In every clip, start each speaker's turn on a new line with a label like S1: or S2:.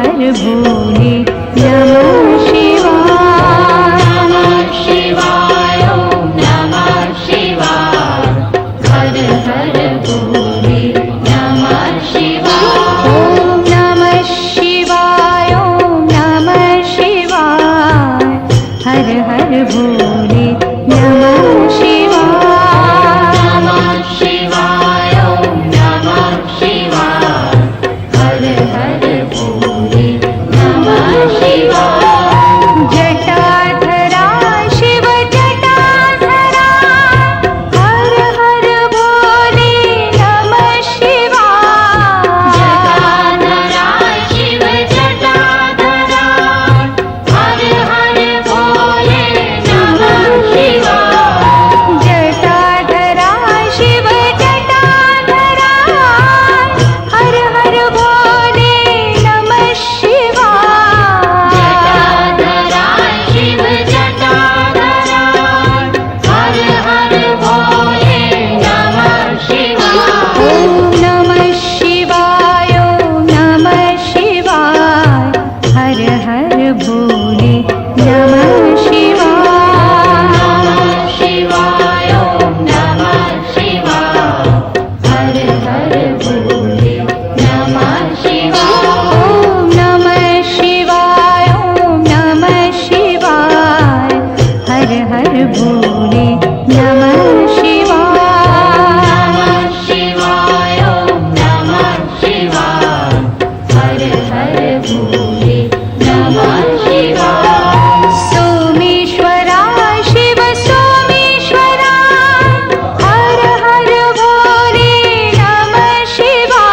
S1: हर भोले नमः शिवाय।
S2: नमः शिवाय ओम नमः शिवाय हर हर भोले नमः शिवाय।
S1: ओम नमः शिवाय ओम नमः शिवाय हर हर भोले नमः शिवाय।
S2: नमः शिवाय ओम नमः शिवाय हर हर भोले नमः शिवाय।
S1: जटाधरा शिव जटाधरा हर हर भोले नमः शिवाय।
S2: जटाधरा शिव जटाधरा हर हर भोले नमः शिवाय।
S1: जटाधरा शिव जटाधरा हर हर भोले नमः शिवाय।
S2: जटाधरा शिव जटाधरा हर हर भोले नमः शिवाय।
S1: ओम नमः शिवाय ओम नमः शिवाय हर हर भोले नमः शिवाय।
S2: नमः शिवाय ओम नमः शिवाय हर हर भोले नमः शिवाय।
S1: ओम नमः शिवाय ओम नमः शिवाय हर हर भोले नमः शिवाय।
S2: नमः शिवाय ओम नमः शिवाय हर हर भोले नमः शिवाय।
S1: सोमेश्वरा शिव सोमेश्वरा हर हर भोले नमः शिवाय।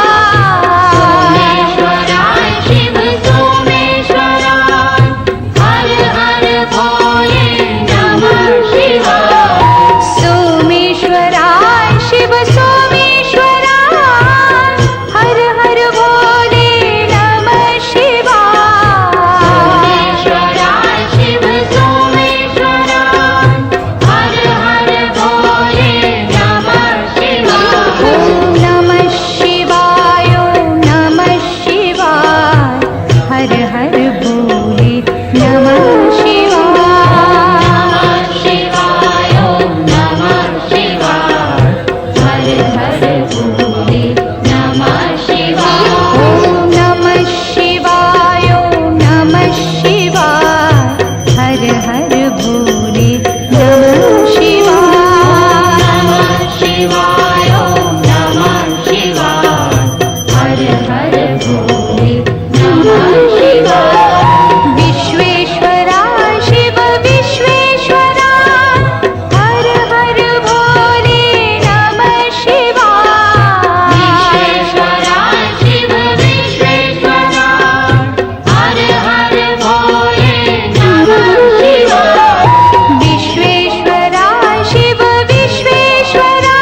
S2: सोमेश्वरा शिव सोमेश्वरा हर हर भोले नमः शिवाय।
S1: सोमेश्वरा शिव सोमेश्वरा हर हर भोले नमः शिवाय।
S2: सोमेश्वरा शिव सोमेश्वरा हर हर भोले नमः शिवाय।
S1: ओम नमः शिवाय ओम नमः शिवाय हर हर भोले नमः शिवाय।
S2: नमः शिवाय ओम नमः शिवाय हर हर भोले नमः शिवाय।
S1: ओम नमः शिवाय ओम नमः शिवाय हर हर भोले नमः शिवाय।
S2: नमः शिवाय ओम नमः शिवाय हर हर भोले नमः शिवाय।
S1: विश्वेश्वरा शिव विश्वेश्वरा हर हर भोले नमः शिवाय।
S2: विश्वेश्वरा शिव विश्वेश्वरा हर हर भोले नमः शिवाय।
S1: विश्वेश्वरा शिव विश्वेश्वरा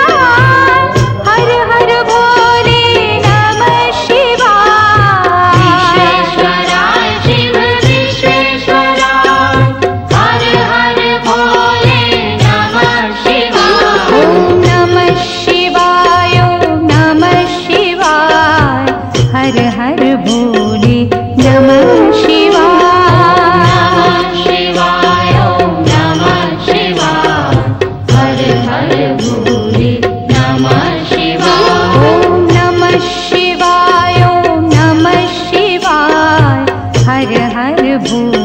S1: हर हर भोले नमः शिवाय।
S2: विश्वेश्वरा शिव विश्वेश्वरा हर हर भोले नमः शिवाय।
S1: ओम नमः शिवाय ओम नमः शिवाय हर हर भोले नमः शिवाय।
S2: नमः शिवाय ओम नमः शिवाय हर हर भोले नमः शिवाय।
S1: ओम नमः शिवाय ओम नमः शिवाय हर हर भोले